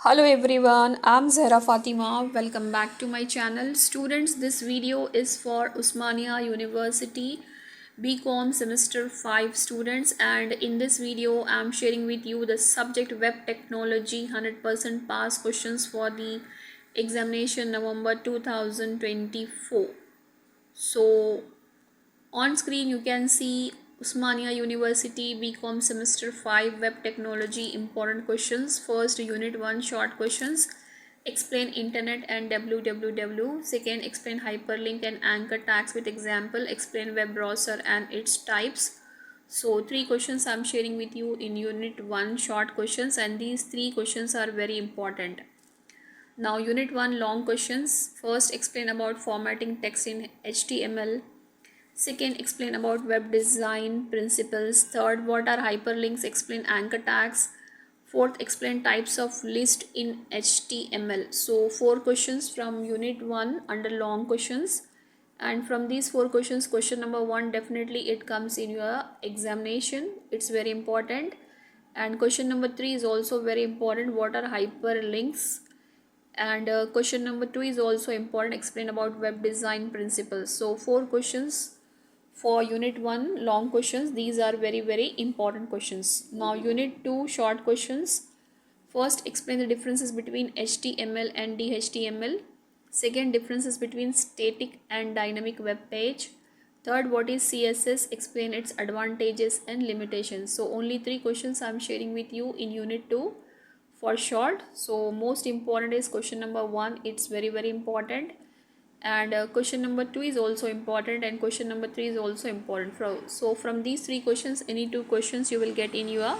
Hello everyone, I'm Zahra Fatima. Welcome back to my channel. Students, this video is for Osmania University BCom semester 5 students, and in this video I'm sharing with you the subject web technology 100% pass questions for the examination November 2024. So on screen you can see Osmania University BCom semester 5 web technology important questions. First, unit 1 short questions. Explain internet and www. Second, explain hyperlink and anchor tags with example. Explain web browser and its types. So three questions I'm sharing with you in unit 1 short questions, and these three questions are very important. Now unit 1 long questions. First, explain about formatting text in HTML. Second, explain about web design principles. Third, what are hyperlinks? Explain anchor tags. Fourth, explain types of list in HTML. So 4 questions from unit 1 under long questions. And from these 4 questions, question number 1 definitely it comes in your examination. It's very important. And question number 3 is also very important. What are hyperlinks? And question number 2 is also important. Explain about web design principles. So 4 questions for unit 1 long questions. These are very important questions. Now unit 2 short questions. First, explain the differences between HTML and DHTML. Second, differences between static and dynamic web page. Third, what is CSS? Explain its advantages and limitations. So only 3 questions I'm sharing with you in unit 2 for short. So most important is question number 1. It's very important, and question number 2 is also important, and question number 3 is also important. So from these 3 questions, any 2 questions you will get in your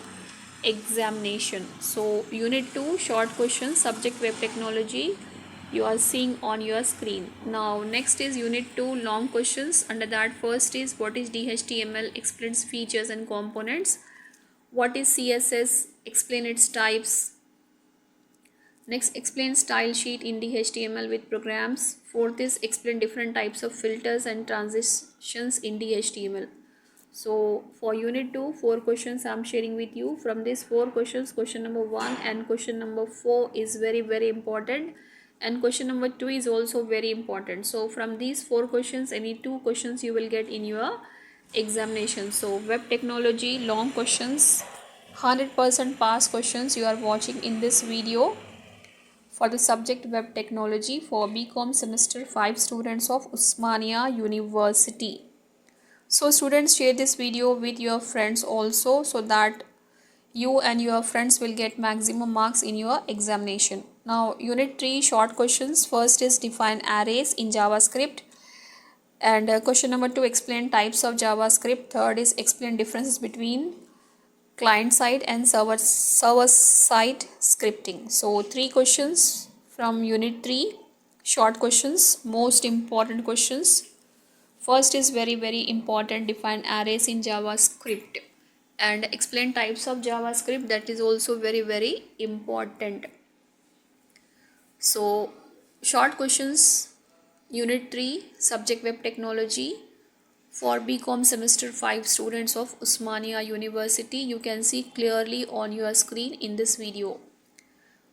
examination. So unit 2 short questions, subject web technology, you are seeing on your screen. Now next is unit 2 long questions. Under that, first is what is DHTML? Explains features and components. What is CSS? Explain its types. Next, explain style sheet in DHTML with programs. Fourth is explain different types of filters and transitions in DHTML. So for unit 2, 4 questions I'm sharing with you. From these 4 questions, question number 1 and question number 4 is very important, and question number 2 is also very important. So from these 4 questions, any 2 questions you will get in your examination. So web technology long questions, 100% pass questions you are watching in this video for the subject web technology for BCom semester 5 students of Osmania University. So students, share this video with your friends also, so that you and your friends will get maximum marks in your examination. Now unit 3 short questions. First is define arrays in JavaScript, and question number 2, explain types of JavaScript. Third is explain differences between client side and server side scripting. So 3 questions from unit 3 short questions, most important questions. First is very important, define arrays in JavaScript, and explain types of JavaScript. That is also very important. So short questions, unit 3 subject web technology for BCom semester 5 students of Osmania University. You can see clearly on your screen in this video.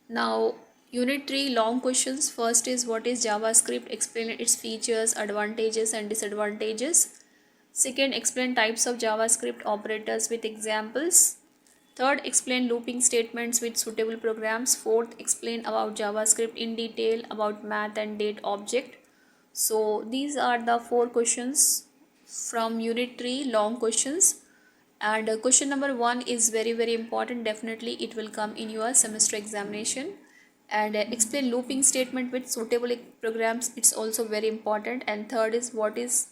Now unit 3 long questions. First is what is JavaScript? Explain its features, advantages and disadvantages. Second, explain types of JavaScript operators with examples. Third, explain looping statements with suitable programs. Fourth, explain about JavaScript in detail, about math and date object. So these are the 4 questions from unit 3 long questions, and question number 1 is very important. Definitely it will come in your semester examination. And explain looping statement with suitable programs. It's also very important. And third is what is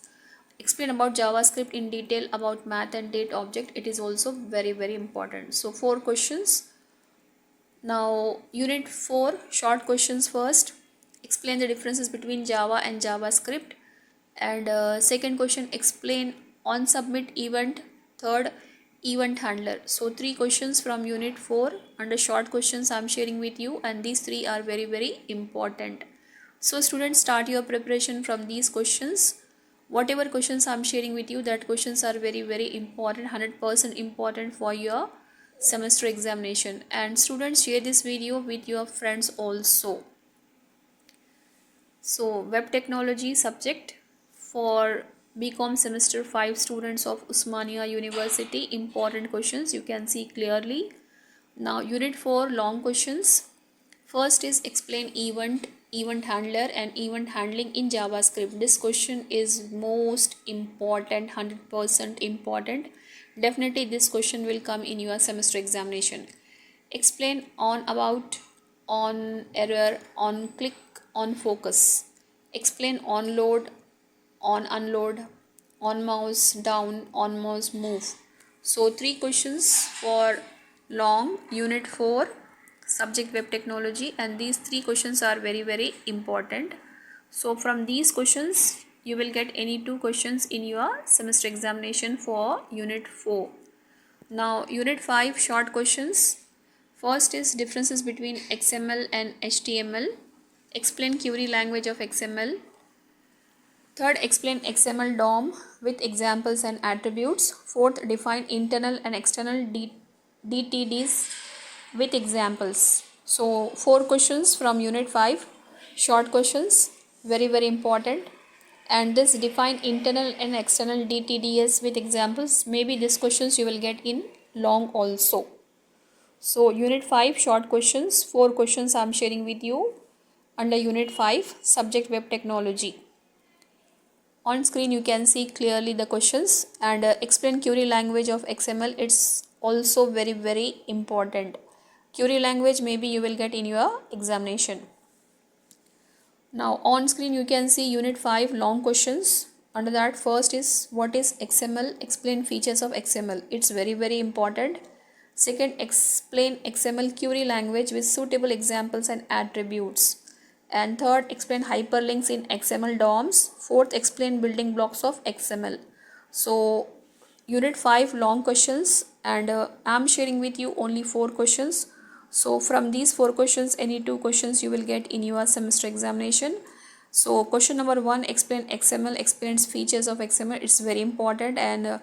explain about JavaScript in detail, about math and date object. It is also very important. So 4 questions. Now unit 4 short questions. First, explain the differences between Java and JavaScript, and second question, explain on submit event. Third, event handler. So 3 questions from unit 4 under short questions I'm sharing with you, and these 3 are very important. So students, start your preparation from these questions. Whatever questions I'm sharing with you, that questions are very important, 100% important for your semester examination. And students, share this video with your friends also. So web technology subject for BCom semester 5 students of Usmania University, important questions you can see clearly. Now unit 4 long questions. First is explain event handler and event handling in JavaScript. This question is most important, 100% important. Definitely this question will come in your semester examination. Explain on, about, on, error, on click, on focus. Explain on load, on unload, on mouse down, on mouse move. So 3 questions for long unit 4 subject web technology, and these 3 questions are very important. So from these questions you will get any 2 questions in your semester examination for unit 4. Now unit 5 short questions. First is differences between XML and HTML. Explain query language of XML. Third, explain XML DOM with examples and attributes. Fourth, define internal and external DTDs with examples. So 4 questions from unit 5, short questions, very important. And this define internal and external DTDs with examples, maybe these questions you will get in long also. So unit 5 short questions, 4 questions I am sharing with you under unit 5 subject web technology. On screen you can see clearly the questions, and explain query language of XML. It's also very important. Query language maybe you will get in your examination. Now on screen you can see unit 5 long questions. Under that, first is what is XML, explain features of XML. It's very important. Second, explain XML query language with suitable examples and attributes. And third, explain hyperlinks in XML DOMs. Fourth, explain building blocks of XML. So unit 5 long questions, and I'm sharing with you only 4 questions. So from these 4 questions, any 2 questions you will get in your semester examination. So question number 1, explain XML, explains features of XML. It's very important. And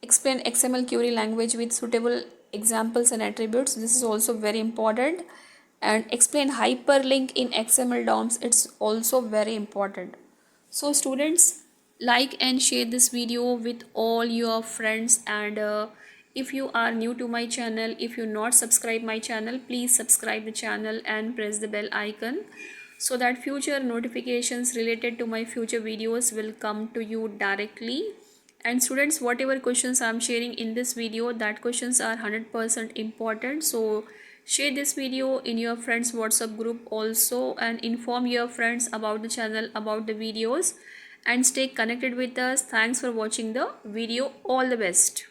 explain XML query language with suitable examples and attributes. This is also very important. And explain hyperlink in XML DOMs. It's also very important. So students, like and share this video with all your friends, and if you are new to my channel, if you not subscribe my channel, please subscribe the channel and press the bell icon so that future notifications related to my future videos will come to you directly. And students, whatever questions I am sharing in this video, that questions are 100% important. So share this video in your friends WhatsApp group also, and inform your friends about the channel, about the videos, and stay connected with us. Thanks for watching the video. All the best.